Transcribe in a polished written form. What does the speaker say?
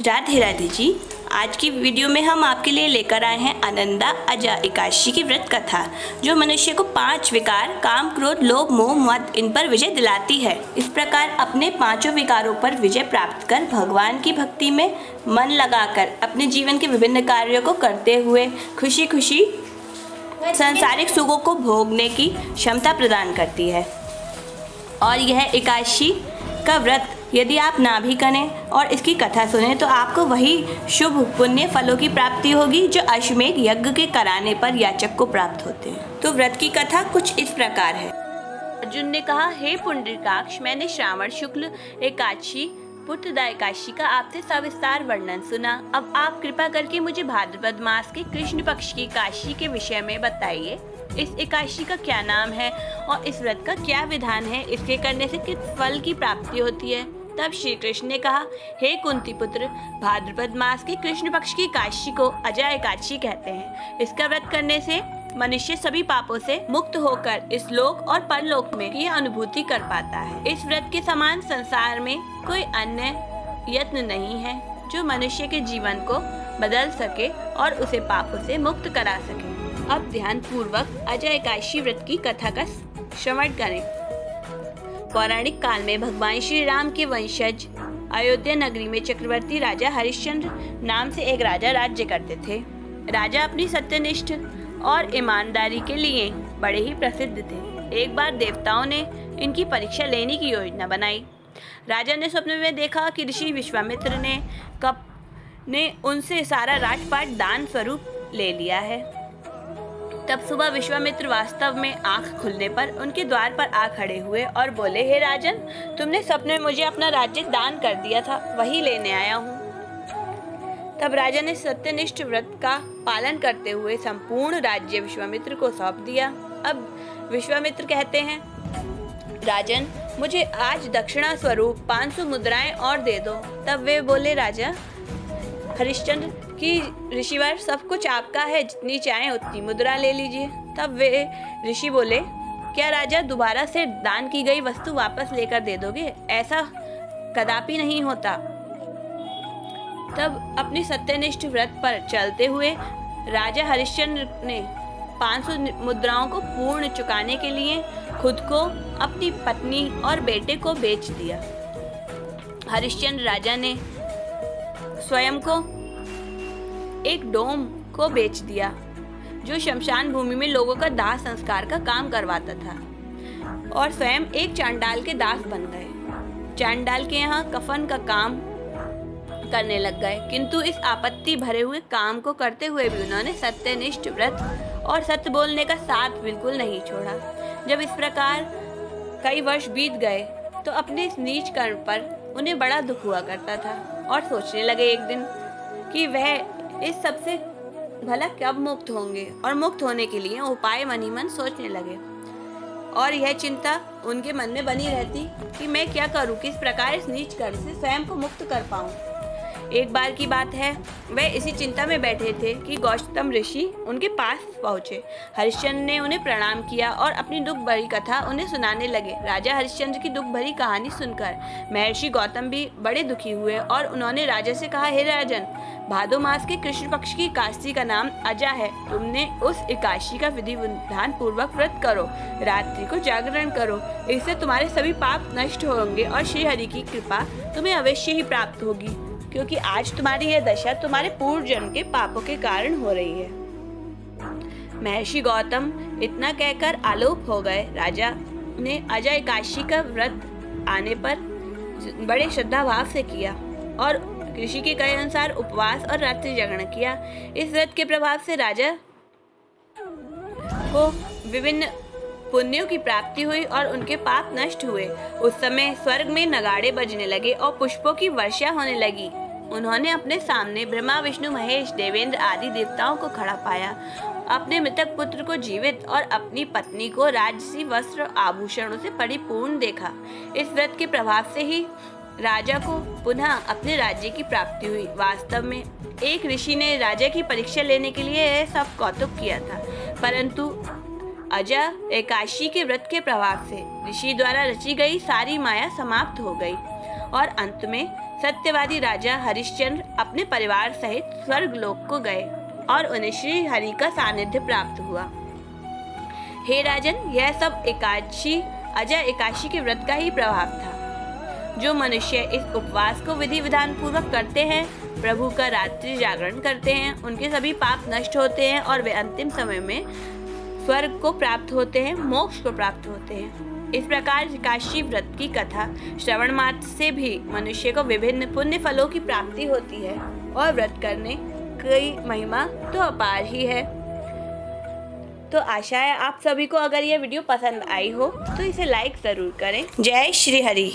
राधे राधे जी। आज की वीडियो में हम आपके लिए लेकर आए हैं आनंदा अजा एकादशी की व्रत कथा, जो मनुष्य को 5 विकार काम, क्रोध, लोभ, मोह, मद इन पर विजय दिलाती है। इस प्रकार अपने 5 विकारों पर विजय प्राप्त कर भगवान की भक्ति में मन लगाकर अपने जीवन के विभिन्न कार्यों को करते हुए खुशी खुशी सांसारिक सुखों को भोगने की क्षमता प्रदान करती है। और यह एकादशी का व्रत यदि आप ना भी करें और इसकी कथा सुने तो आपको वही शुभ पुण्य फलों की प्राप्ति होगी जो अश्वमेध यज्ञ के कराने पर याचक को प्राप्त होते हैं। तो व्रत की कथा कुछ इस प्रकार है। अर्जुन ने कहा, हे पुंडरीकाक्ष, मैंने श्रावण शुक्ल एकादशी पुत्रदा एकादशी का आपसे सविस्तार वर्णन सुना। अब आप कृपा करके मुझे भाद्रपद मास के कृष्ण पक्ष की एकादशी के विषय में बताइए। इस एकादशी का क्या नाम है और इस व्रत का क्या विधान है? इसके करने से किस फल की प्राप्ति होती है? तब श्री कृष्ण ने कहा, हे कुंती पुत्र, भाद्रपद मास की कृष्ण पक्ष की एकादशी को अजा एकादशी कहते हैं। इसका व्रत करने से मनुष्य सभी पापों से मुक्त होकर इस लोक और परलोक में की अनुभूति कर पाता है। इस व्रत के समान संसार में कोई अन्य यत्न नहीं है जो मनुष्य के जीवन को बदल सके और उसे पापों से मुक्त करा सके। अब ध्यान पूर्वक अजा एकादशी व्रत की कथा का श्रवण करें। पौराणिक काल में भगवान श्री राम के वंशज अयोध्या नगरी में चक्रवर्ती राजा हरिश्चंद्र नाम से एक राजा राज्य करते थे। राजा अपनी सत्यनिष्ठ और ईमानदारी के लिए बड़े ही प्रसिद्ध थे। एक बार देवताओं ने इनकी परीक्षा लेने की योजना बनाई। राजा ने स्वप्न में देखा कि ऋषि विश्वामित्र ने उनसे सारा राजपाट दान स्वरूप ले लिया है। तब सुबह विश्वामित्र वास्तव में आंख खुलने पर उनके द्वार पर आ खड़े हुए और बोले, हे राजन, तुमने सपने में मुझे अपना राज्य दान कर दिया था, वही लेने आया हूँ। तब राजा ने सत्यनिष्ठ व्रत का पालन करते हुए संपूर्ण राज्य विश्वामित्र को सौंप दिया। अब विश्वामित्र कहते हैं, राजन, मुझे आज दक्षिणा स्वरूप 500 मुद्राएं और दे दो। तब वे बोले, राजा हरिश्चंद्र कि ऋषिवर, सब कुछ आपका है, जितनी चाहें उतनी मुद्रा ले लीजिए। तब वे ऋषि बोले, क्या राजा दोबारा से दान की गई वस्तु वापस लेकर दे दोगे? ऐसा कदापि नहीं होता। तब अपनी सत्यनिष्ठ व्रत पर चलते हुए राजा हरिश्चंद्र ने 500 मुद्राओं को पूर्ण चुकाने के लिए खुद को, अपनी पत्नी और बेटे को बेच दिया। हरिश्चंद्र राजा ने स्वयं को एक डोम को बेच दिया जो शमशान भूमि में लोगों का दाह संस्कार का काम करवाता था, और स्वयं एक चांडाल के दास बन गए। चांडाल के यहाँ कफन का काम करने लग गए, किंतु इस आपत्ति भरे हुए काम को करते हुए भी उन्होंने सत्यनिष्ठ व्रत और सत्य बोलने का साथ बिल्कुल नहीं छोड़ा। जब इस प्रकार कई वर्ष बीत गए तो अपने इस नीच कर्म पर उन्हें बड़ा दुख हुआ करता था और सोचने लगे एक दिन कि वह इस सब से भला कब मुक्त होंगे, और मुक्त होने के लिए उपाय मन ही मन सोचने लगे। और यह चिंता उनके मन में बनी रहती कि मैं क्या करूं, किस प्रकार इस नीच कर्म से स्वयं को मुक्त कर पाऊं। एक बार की बात है, वे इसी चिंता में बैठे थे कि गौतम ऋषि उनके पास पहुंचे। हरिश्चंद्र ने उन्हें प्रणाम किया और अपनी दुख भरी कथा उन्हें सुनाने लगे। राजा हरिश्चंद्र की दुख भरी कहानी सुनकर महर्षि गौतम भी बड़े दुखी हुए और उन्होंने राजा से कहा, हे राजन, भादो मास के कृष्ण पक्ष की एकादशी का नाम अजा है। तुमने उस एकादशी का विधि विधान पूर्वक व्रत करो, रात्रि को जागरण करो, इससे तुम्हारे सभी पाप नष्ट होंगे और श्री हरि की कृपा तुम्हें अवश्य ही प्राप्त होगी, क्योंकि आज तुम्हारी यह दशा तुम्हारे पूर्व जन्म के पापों के कारण हो रही है। महर्षि गौतम इतना कहकर आलोक हो गए। राजा ने अजा एकादशी का व्रत आने पर बड़े श्रद्धा भाव से किया और ऋषि के कहे अनुसार उपवास और रात्रि जागरण किया। इस व्रत के प्रभाव से राजा को विभिन्न पुण्यों की प्राप्ति हुई और उनके पाप नष्ट हुए। उस समय स्वर्ग में नगाड़े बजने लगे और पुष्पों की वर्षा होने लगी। उन्होंने अपने सामने ब्रह्मा, विष्णु, महेश, देवेंद्र आदि देवताओं को खड़ा पाया। अपने मृतक पुत्र को जीवित और अपनी पत्नी को राजसी वस्त्र आभूषणों से परिपूर्ण देखा। इस व्रत के प्रभाव से ही राजा को पुनः अपने राज्य की प्राप्ति हुई। वास्तव में एक ऋषि ने राजा की परीक्षा लेने के लिए यह सब कौतुक किया था, परंतु अजा एकादशी के व्रत के प्रभाव से ऋषि द्वारा रची गई सारी माया समाप्त हो गई और अंत में सत्यवादी राजा हरिश्चंद्र अपने परिवार सहित स्वर्ग लोक को गए और उन्हें श्री हरि का सानिध्य प्राप्त हुआ। हे राजन, यह सब एकादशी अजा एकादशी के व्रत का ही प्रभाव था। जो मनुष्य इस उपवास को विधि विधान पूर्वक करते हैं, प्रभु का रात्रि जागरण करते हैं, उनके सभी पाप नष्ट होते हैं और वे अंतिम समय में स्वर्ग को प्राप्त होते हैं, मोक्ष को प्राप्त होते हैं। इस प्रकार एकादशी व्रत की कथा श्रवण मात्र से भी मनुष्य को विभिन्न पुण्य फलों की प्राप्ति होती है और व्रत करने की महिमा तो अपार ही है। तो आशा है आप सभी को अगर यह वीडियो पसंद आई हो तो इसे लाइक ज़रूर करें। जय श्री हरि।